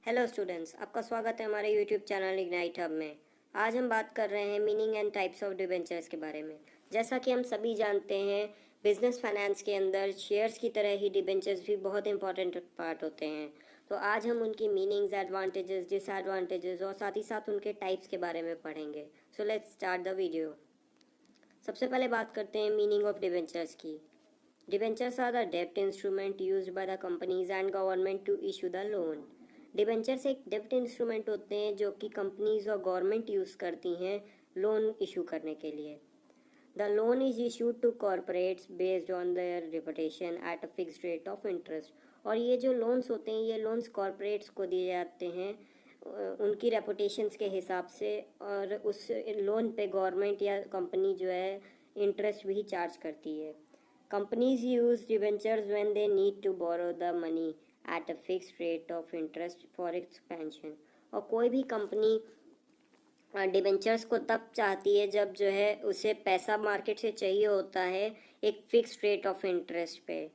Hello students, आपका स्वागत है हमारे यूट्यूब चैनल इग्नाइट हब में। आज हम बात कर रहे हैं meaning and types of debentures के बारे में। जैसा कि हम सभी जानते हैं, बिजनेस फाइनेंस के अंदर शेयर्स की तरह ही डिबेंचर्स भी बहुत इंपॉर्टेंट पार्ट होते हैं। तो आज हम उनकी मीनिंग्स, एडवांटेजेस, डिसएडवांटेजेस और साथ ही साथ उनके टाइप्स के बारे में पढ़ेंगे। So let's start the video. सबसे पहले बात करते हैं मीनिंग ऑफ डिबेंचर्स की। डिबेंचर्स आर द डेब्ट instrument used by the companies and government to issue the loan. Debentures एक डेब्ट इंस्ट्रूमेंट होते हैं जो कि कंपनीज और गवर्नमेंट यूज करती हैं लोन इशू करने के लिए। The loan is issued to corporates based on their reputation at a fixed rate of interest. और ये जो लोन्स होते हैं, ये लोन्स कॉरपोरेट्स को दिए जाते हैं उनकी रेपुटेशंस के हिसाब से, और उस लोन पे गवर्नमेंट या कंपनी जो है इंटरेस्ट भी चार्ज करती है। Companies use debentures when they need to borrow the money at a fixed rate of interest for expansion. और कोई भी कंपनी डिबेंचर्स को तब चाहती है जब जो है उसे पैसा मार्केट से चाहिए होता है एक फिक्स्ड रेट ऑफ इंटरेस्ट पे,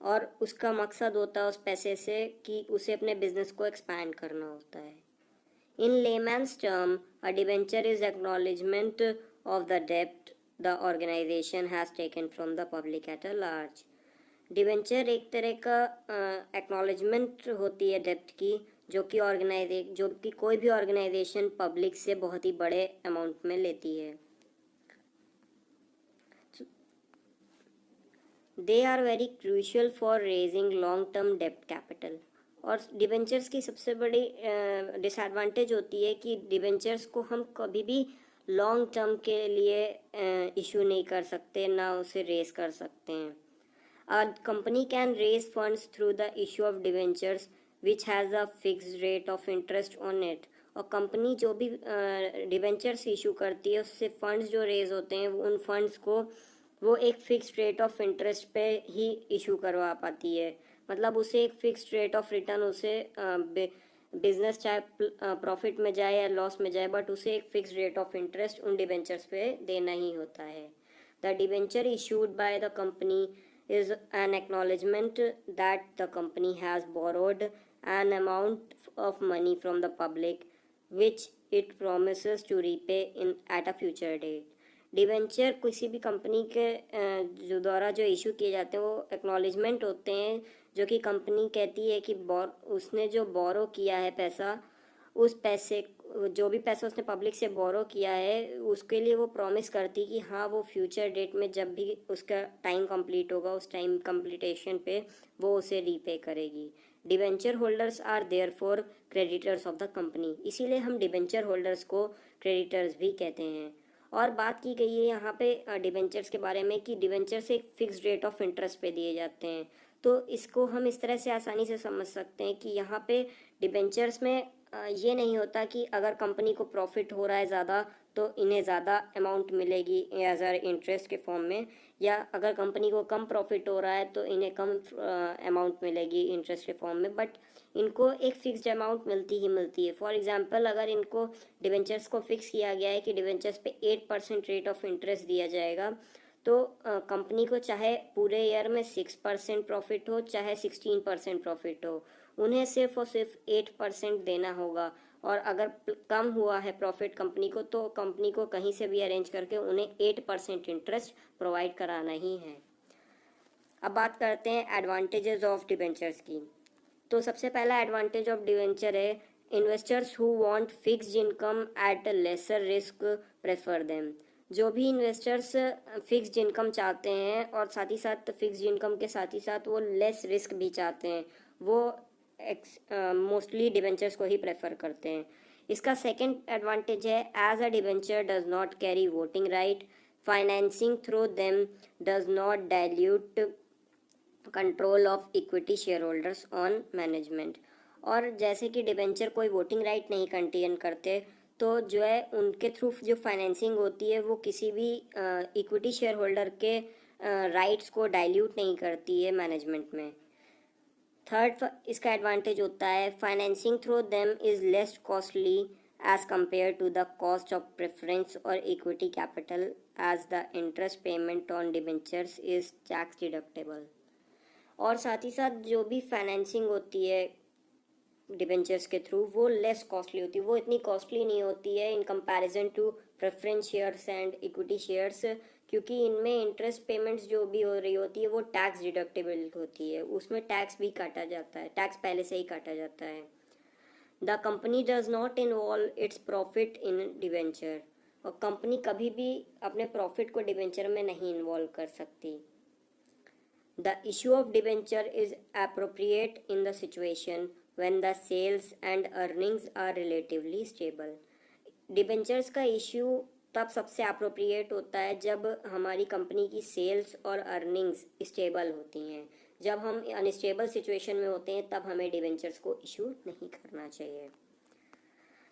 और उसका मकसद होता है उस पैसे से कि उसे अपने बिजनेस को एक्सपैंड करना होता है। In layman's term, a debenture is acknowledgement of the डेब्ट the organisation has taken from the public at a large. Debenture एक तरह का एक्नॉलेजमेंट होती है डेब्ट की, जो कि कोई भी ऑर्गेनाइजेशन पब्लिक से बहुत ही बड़े अमाउंट में लेती है। They are very crucial for raising long term डेब्ट कैपिटल। और डिवेंचर्स की सबसे बड़ी डिसएडवांटेज होती है कि डिवेंचर्स को हम कभी भी लॉन्ग टर्म के लिए इशू नहीं कर सकते, ना उसे रेज कर सकते हैं। A company can raise funds through the issue of debentures which has a fixed rate of interest on it। और कंपनी जो भी डिबेंचर्स इशू करती है उससे फंड्स जो रेज होते हैं उन फंड्स को वो एक फिक्स्ड रेट ऑफ इंटरेस्ट पे ही इशू करवा पाती है। मतलब उसे एक फिक्स्ड रेट ऑफ रिटर्न, उसे बिजनेस चाहे प्रॉफिट में जाए या लॉस में जाए, बट उसे एक फिक्स्ड रेट ऑफ इंटरेस्ट उन डिबेंचर्स पे देना ही होता है। The debenture issued by the company is an acknowledgement that the company has borrowed an amount of money from the public which it promises to repay in at a future date। Debenture किसी भी company के जो द्वारा जो issue किए जाते हैं वो एक्नॉलेजमेंट होते हैं, जो कि कंपनी कहती है कि उसने जो बोरो किया है पैसा, उस पैसे जो भी पैसा उसने पब्लिक से बोरो किया है उसके लिए वो प्रॉमिस करती कि हाँ वो फ्यूचर डेट में जब भी उसका टाइम कंप्लीट होगा उस टाइम कंप्लीटेशन पे वो उसे रीपे करेगी। Debenture holders are therefore creditors of the company. इसीलिए हम डिबेंचर होल्डर्स को क्रेडिटर्स भी कहते हैं। और बात की गई है यहाँ पे डिबेंचर्स के बारे में कि डिबेंचर्स एक फिक्स्ड रेट ऑफ इंटरेस्ट पे दिए जाते हैं। तो इसको हम इस तरह से आसानी से समझ सकते हैं कि यहाँ पे डिबेंचर्स में ये नहीं होता कि अगर कंपनी को प्रॉफिट हो रहा है ज़्यादा तो इन्हें ज़्यादा अमाउंट मिलेगी एज अ इंटरेस्ट के फॉर्म में, या अगर कंपनी को कम प्रॉफिट हो रहा है तो इन्हें कम अमाउंट मिलेगी इंटरेस्ट के फॉर्म में, बट इनको एक फिक्स्ड अमाउंट मिलती ही मिलती है। फॉर एग्जांपल, अगर इनको डिबेंचर्स को फिक्स किया गया है कि डिबेंचर्स पे 8% रेट ऑफ इंटरेस्ट दिया जाएगा, तो कंपनी को चाहे पूरे ईयर में 6% प्रॉफिट हो चाहे 16% प्रॉफिट हो, उन्हें सिर्फ और सिर्फ 8% देना होगा। और अगर कम हुआ है प्रॉफिट कंपनी को तो कंपनी को कहीं से भी अरेंज करके उन्हें 8% इंटरेस्ट प्रोवाइड कराना ही है। अब बात करते हैं एडवांटेजेस ऑफ डिबेंचर्स की। तो सबसे पहला एडवांटेज ऑफ डिबेंचर है investors who want fixed income at a lesser risk prefer them. जो भी इन्वेस्टर्स फिक्स्ड इनकम चाहते हैं और साथ ही साथ फिक्स्ड इनकम के साथ ही साथ वो लेस रिस्क भी चाहते हैं, वो मोस्टली डिबेंचर्स को ही प्रेफर करते हैं। इसका सेकेंड एडवांटेज है as a debenture does not carry voting right, financing through them does not dilute control of equity share holders on management. और जैसे कि डिबेंचर कोई वोटिंग राइट नहीं कंटेन करते, तो जो है उनके थ्रू जो फाइनेंसिंग होती है वो किसी भी इक्विटी शेयर होल्डर के राइट्स को डाइल्यूट नहीं करती है मैनेजमेंट में। थर्ड इसका एडवांटेज होता है financing through them is less costly as compare to the cost of preference और equity capital as the interest payment on debentures is tax deductible. और साथ ही साथ जो भी फाइनेंसिंग होती है डिबेंचर्स के थ्रू वो लेस कॉस्टली होती है, वो इतनी कॉस्टली नहीं होती है in comparison to preference shares and equity shares, क्योंकि इनमें इंटरेस्ट पेमेंट्स जो भी हो रही होती है वो टैक्स डिडक्टेबल होती है, उसमें टैक्स भी काटा जाता है, टैक्स पहले से ही काटा जाता है। The company does not involve its profit in debenture, और कंपनी कभी भी अपने प्रॉफिट को डिवेंचर में नहीं इन्वॉल्व कर सकती। The issue of debenture is appropriate in the situation when the sales and earnings are relatively stable. Debentures का इश्यू तब सबसे अप्रोप्रिएट होता है जब हमारी कंपनी की सेल्स और अर्निंग्स स्टेबल होती हैं। जब हम अनस्टेबल सिचुएशन में होते हैं तब हमें डिबेंचर्स को इशू नहीं करना चाहिए।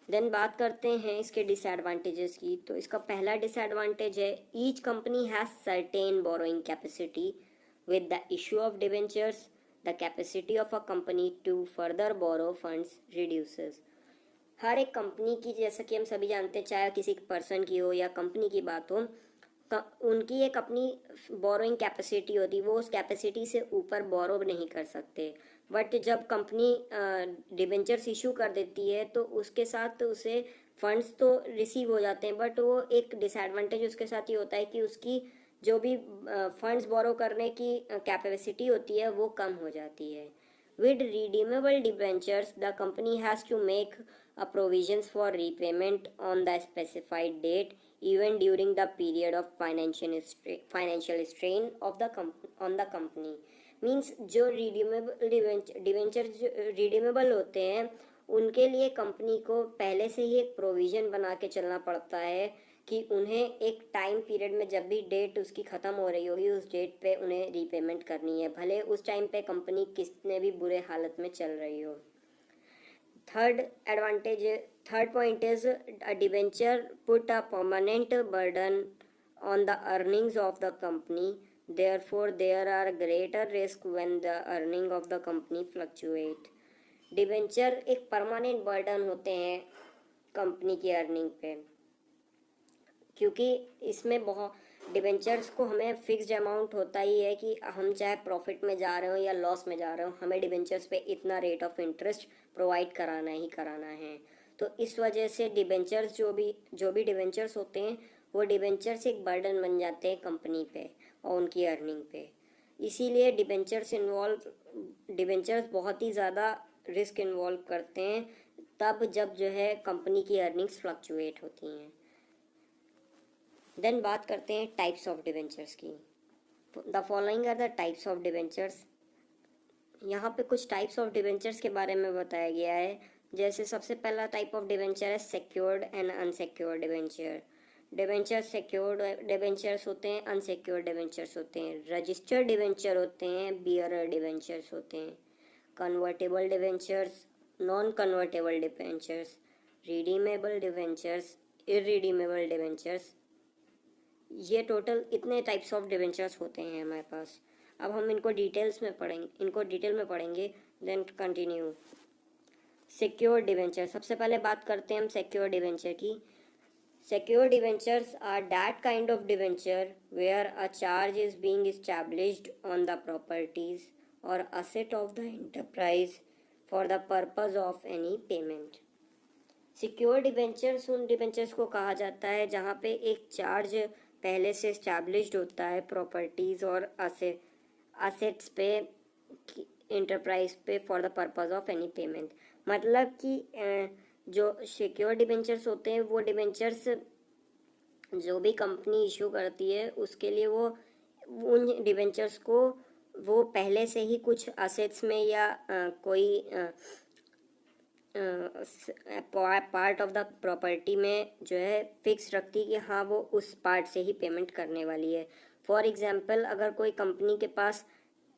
देन बात करते हैं इसके डिसएडवांटेजेस की। तो इसका पहला डिसएडवांटेज है each company has certain borrowing capacity. With the issue of debentures, the capacity of a company to further borrow funds reduces. हर एक कंपनी की, जैसा कि हम सभी जानते हैं, चाहे किसी पर्सन की हो या कंपनी की बात हो, उनकी एक अपनी बोरोइंग कैपेसिटी होती है, वो उस कैपेसिटी से ऊपर बोरो नहीं कर सकते। बट जब कंपनी डिबेंचर्स इशू कर देती है तो उसके साथ उसे फंड्स तो रिसीव हो जाते हैं, बट वो एक डिसएडवांटेज उसके साथ ये होता है कि उसकी जो भी फंड्स बोरो करने की कैपेसिटी होती है वो कम हो जाती है। With redeemable debentures the company has to make a provisions for repayment on the specified date even during the period of financial strain of the on the company. Means जो debentures redeemable होते हैं उनके लिए company को पहले से ही एक provision बना के चलना पड़ता है कि उन्हें एक टाइम पीरियड में जब भी डेट उसकी ख़त्म हो रही होगी उस डेट पे उन्हें रीपेमेंट करनी है, भले उस टाइम पे कंपनी कितने भी बुरे हालत में चल रही हो। Third point is a debenture put a permanent burden on the earnings of the company, therefore there are greater risk when the earning of the company fluctuate. Debenture एक परमानेंट बर्डन होते हैं कंपनी की earning पे, क्योंकि इसमें बहुत debentures को हमें फिक्स्ड अमाउंट होता ही है कि हम चाहे प्रॉफिट में जा रहे हो या लॉस में जा रहे हो, हमें डिबेंचर्स पे इतना रेट ऑफ इंटरेस्ट प्रोवाइड कराना ही कराना है। तो इस वजह से डिबेंचर्स जो भी डिबेंचर्स होते हैं वो डिबेंचर्स एक बर्डन बन जाते हैं कंपनी पे और उनकी अर्निंग पे। इसीलिए डिबेंचर्स बहुत ही ज़्यादा रिस्क इन्वॉल्व करते हैं तब जब जो है कंपनी की अर्निंग्स फ्लक्चुएट होती हैं। देन बात करते हैं टाइप्स ऑफ डिबेंचर्स की। The following are the types of debentures. यहाँ पे कुछ टाइप्स ऑफ डिबेंचर्स के बारे में बताया गया है। जैसे सबसे पहला टाइप ऑफ डिबेंचर है secured and unsecured debenture. Debenture secured debentures होते हैं, अनसिक्योर्ड डिबेंचर्स होते हैं। रजिस्टर्ड डिबेंचर होते हैं, बियरर डिबेंचर्स होते हैं। Convertible debentures, non convertible debentures, redeemable debentures, irredeemable debentures. ये टोटल इतने टाइप्स ऑफ डिबेंचर्स होते हैं हमारे पास। अब हम इनको डिटेल में पढ़ेंगे। Then continue. सिक्योर डिबेंचर, सबसे पहले बात करते हैं हम सिक्योर डिबेंचर की। Secure debentures are that kind of debenture where a charge is being established on the properties और asset of the enterprise for the purpose of any payment. Secure debentures उन debentures को कहा जाता है जहाँ पे एक चार्ज पहले से इस्टेब्लिश्ड होता है प्रॉपर्टीज़ और असेट्स पे, एंटरप्राइज पे, for the purpose of any payment. मतलब कि जो सिक्योर डिबेंचर्स होते हैं वो डिबेंचर्स जो भी कंपनी इशू करती है उसके लिए वो उन डिबेंचर्स को वो पहले से ही कुछ असेट्स में या कोई पार्ट ऑफ द प्रॉपर्टी में जो है फिक्स रखती है कि हाँ वो उस पार्ट से ही पेमेंट करने वाली है। फॉर एग्जांपल अगर कोई कंपनी के पास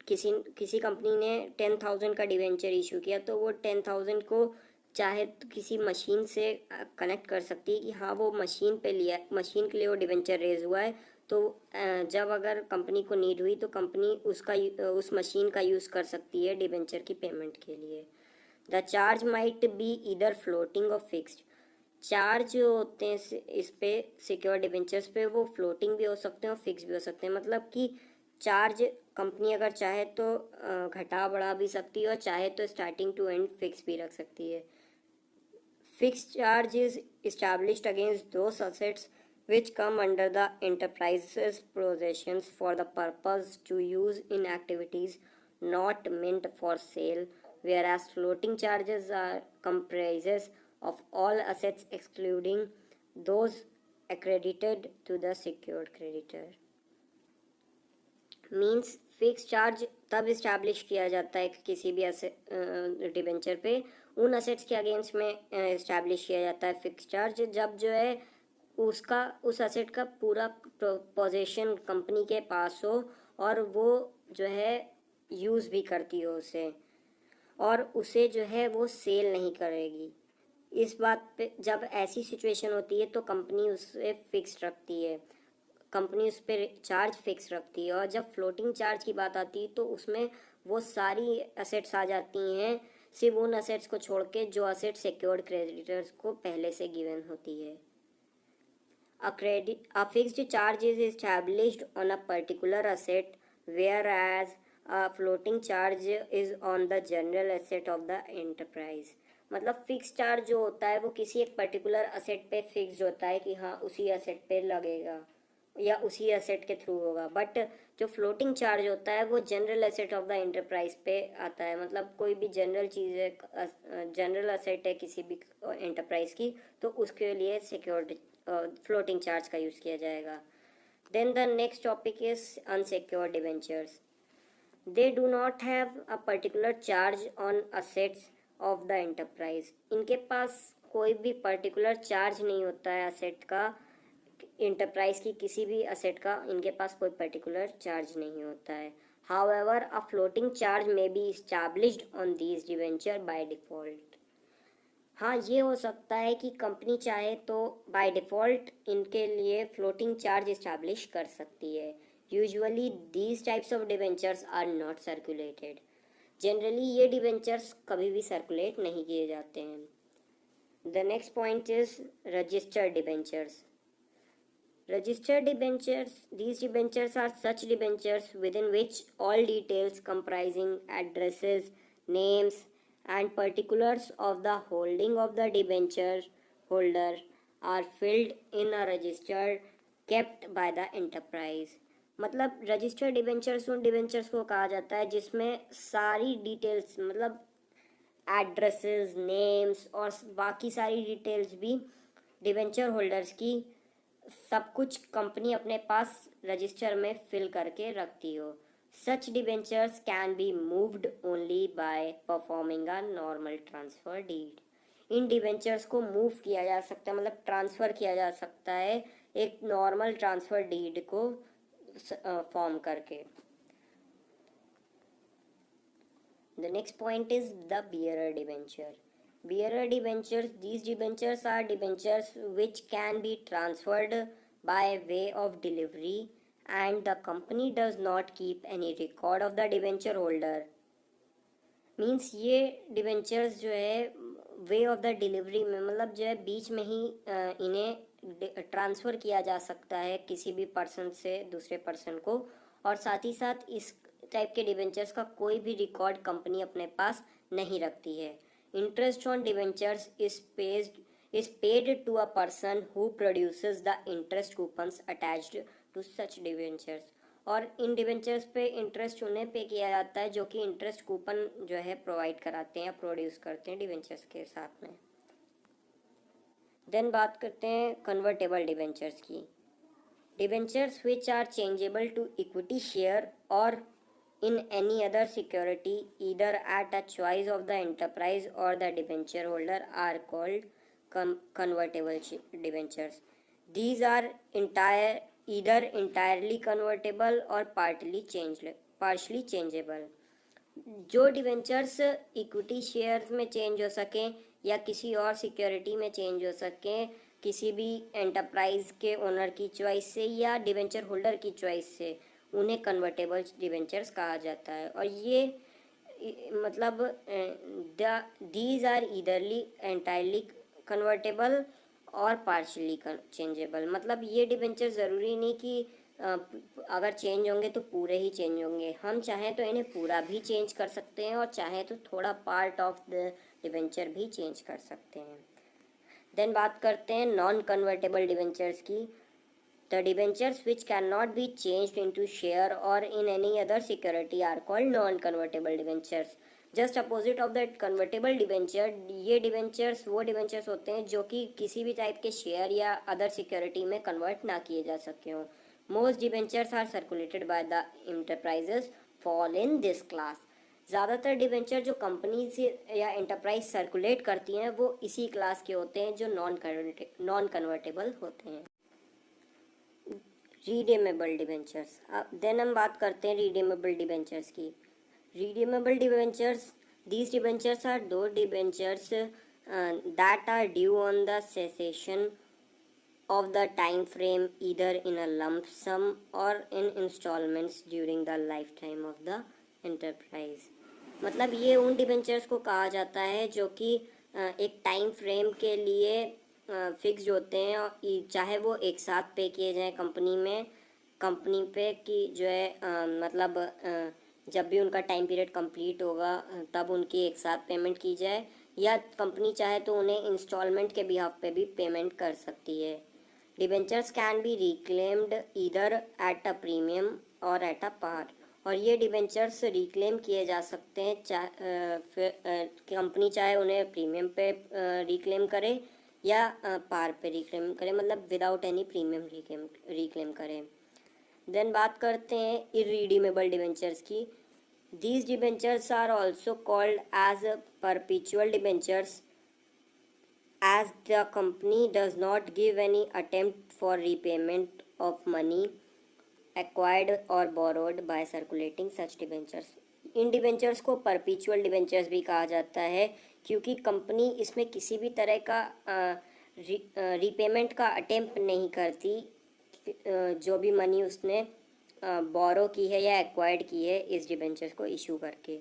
किसी कंपनी ने 10,000 का डिवेंचर इशू किया तो वो 10,000 को चाहे तो किसी मशीन से कनेक्ट कर सकती है कि हाँ वो मशीन के लिए वो डिवेंचर रेज हुआ है। तो जब अगर कंपनी को नीड हुई तो कंपनी उस मशीन का यूज़ कर सकती है डिवेंचर की पेमेंट के लिए। द चार्ज माइट बी इधर फ्लोटिंग और फिक्स्ड। चार्ज जो होते हैं इस पे सिक्योर डिबेंचर्स पे वो फ्लोटिंग भी हो सकते हैं और फिक्स भी हो सकते हैं। मतलब कि चार्ज कंपनी अगर चाहे तो घटा बढ़ा भी सकती है और चाहे तो स्टार्टिंग टू एंड फिक्स भी रख सकती है. Fixed charge is established against those assets which come under the enterprise's possessions for the purpose to use in activities not meant for sale, whereas floating charges are comprises of all assets excluding those accredited to the secured creditor. Means fix charge तब establish किया जाता है किसी भी debenture पे उन assets के against में इस्टेब्लिश किया जाता है फिक्स चार्ज जब जो है उसका उस असेट का पूरा पोजीशन कंपनी के पास हो और वो जो है यूज़ भी करती हो उसे और उसे जो है वो सेल नहीं करेगी. इस बात पे जब ऐसी सिचुएशन होती है तो कंपनी उसे फिक्स रखती है, कंपनी उस पर चार्ज फिक्स रखती है. और जब फ्लोटिंग चार्ज की बात आती है तो उसमें वो सारी एसेट्स आ जाती हैं सिर्फ उन एसेट्स को छोड़ के जो एसेट सिक्योर्ड क्रेडिटर्स को पहले से गिवन होती है. A fixed charge is established on a particular asset, whereas a floating charge is on the general asset of the enterprise. मतलब फिक्स चार्ज जो होता है वो किसी एक पर्टिकुलर असेट पे फिक्स होता है कि हाँ उसी असेट पे लगेगा या उसी एसेट के थ्रू होगा. बट जो फ्लोटिंग चार्ज होता है वो general asset of the enterprise पे आता है. मतलब कोई भी जनरल चीज़ है, जनरल एसेट है किसी भी एंटरप्राइज की, तो उसके लिए सिक्योर्ड फ्लोटिंग चार्ज का यूज़ किया जाएगा. Then the next topic is unsecured debentures. They do not have a particular charge on assets of the enterprise. इनके पास कोई भी पर्टिकुलर चार्ज नहीं होता है असेट का, इंटरप्राइज की किसी भी असेट का इनके पास कोई पर्टिकुलर चार्ज नहीं होता है. However a floating charge may be established on these debentures by default. हाँ ये हो सकता है कि कंपनी चाहे तो बाय डिफ़ॉल्ट इनके लिए फ्लोटिंग चार्ज इस्टैब्लिश कर सकती है. Usually these types of debentures are not circulated. Generally ये डिवेंचर्स कभी भी सर्कुलेट नहीं किए जाते हैं. The next point is registered debentures. Registered debentures. These debentures are such debentures within which all details comprising addresses, names, and particulars of the holding of the debenture holder are filled in a register kept by the enterprise. मतलब registered debentures उन debentures को कहा जाता है जिसमें सारी details मतलब addresses, names और बाकी सारी डिटेल्स भी डिबेंचर होल्डर्स की सब कुछ कंपनी अपने पास रजिस्टर में फिल करके रखती हो. Such debentures can be moved only by performing a normal transfer deed. इन डिबेंचर्स को मूव किया जा सकता है मतलब ट्रांसफ़र किया जा सकता है एक नॉर्मल ट्रांसफ़र डीड को फॉर्म करके. The next point is the bearer debenture. Bearer debentures. These debentures are debentures which can be transferred by way of delivery and the company does not keep any record of the debenture holder. Means ये debentures जो है way of the delivery में मतलब जो है बीच में ही इन्हें transfer किया जा सकता है किसी भी पर्सन से दूसरे पर्सन को. और साथ ही साथ इस टाइप के डिबेंचर्स का कोई भी रिकॉर्ड कंपनी अपने पास नहीं रखती है. Interest on debentures is paid to a person who produces the interest coupons attached to such debentures. और इन डिबेंचर्स पे इंटरेस्ट उन्हें पे किया जाता है जो कि इंटरेस्ट कूपन जो है प्रोवाइड कराते हैं या प्रोड्यूस करते हैं डिबेंचर्स के साथ में. देन बात करते हैं कन्वर्टेबल डिबेंचर्स की. Debentures which are changeable to equity share और in any other security either at a choice of the enterprise or the debenture holder are called convertible debentures. These are either entirely convertible or partially changeable. जो debentures equity shares में change हो सकें या किसी और security में change हो सकें किसी भी एंटरप्राइज के ओनर की चॉइस से या डिबेंचर होल्डर की चॉइस से, उन्हें कन्वर्टेबल डिबेंचर्स कहा जाता है. और ये मतलब दीज आर ईदरली एंटायरली कन्वर्टेबल और पार्शली चेंजेबल. मतलब ये डिबेंचर ज़रूरी नहीं कि अगर चेंज होंगे तो पूरे ही चेंज होंगे। हम चाहें तो इन्हें पूरा भी चेंज कर सकते हैं और चाहें तो थोड़ा पार्ट ऑफ द डिबेंचर भी चेंज कर सकते हैं। देन बात करते हैं नॉन कन्वर्टेबल डिबेंचर्स की। The debentures which can not be changed into share और in any other security are called non convertible debentures. Just opposite of that convertible debenture, ये डिबेंचर्स वो डिबेंचर्स होते हैं जो कि किसी भी टाइप के शेयर या अदर सिक्योरिटी में कन्वर्ट ना किए जा सके हों। Most debentures are circulated by the enterprises fall in this class. ज़्यादातर डिबेंचर जो कंपनी से या एंटरप्राइज सर्कुलेट करती हैं वो इसी क्लास के होते हैं जो नॉन कन्वर्टेबल होते हैं। रीडेमेबल डिबेंचर्स। देन हम बात करते हैं रीडेमेबल डिबेंचर्स की। रीडेमेबल debentures, these debentures are those debentures that are due on the cessation of the time frame either in a lump sum or in installments during the lifetime of the enterprise। मतलब ये उन debentures को कहा जाता है जो कि एक टाइम फ्रेम के लिए फिक्स होते हैं और चाहे वो एक साथ पे किए जाएं कंपनी पे कि जो है मतलब जब भी उनका टाइम पीरियड कंप्लीट होगा तब उनकी एक साथ पेमेंट की जाए, या कंपनी चाहे तो उन्हें इंस्टॉलमेंट के बिहाफ पे भी पेमेंट कर सकती है। Debentures can B reclaimed either at a premium और एट अ पार। और ये डिबेंचर्स रिक्लेम किए जा सकते हैं कंपनी चाहे उन्हें प्रीमियम पे रिक्लेम करे या पार पे रिक्लेम करे, मतलब विदाउट एनी प्रीमियम रिक्लेम करे। देन बात करते हैं इररिडीमेबल डिबेंचर्स की। These debentures are also called as perpetual debentures as the company does not give any attempt for repayment of money acquired or borrowed by circulating such debentures। In debentures को perpetual debentures भी कहा जाता है क्योंकि company इसमें किसी भी तरह का रीपेमेंट का अटेम्प्ट नहीं करती जो भी मनी उसने बोरो की है या एक्वायर्ड की है इस डिबेंचर्स को इशू करके।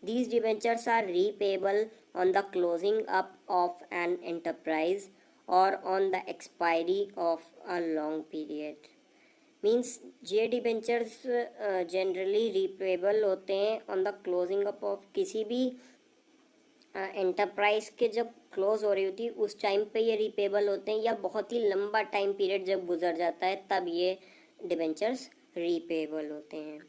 These debentures are repayable on the closing up of an enterprise और on the expiry of a long period. Means ये डिबेंचर्स जनरली रीपेबल होते हैं on the closing up of किसी भी एंटरप्राइज के जब क्लोज हो रही होती है उस टाइम पे ये रीपेबल होते हैं, या बहुत ही लंबा टाइम पीरियड जब गुजर जाता है तब ये डिबेंचर्स रीपेबल होते हैं।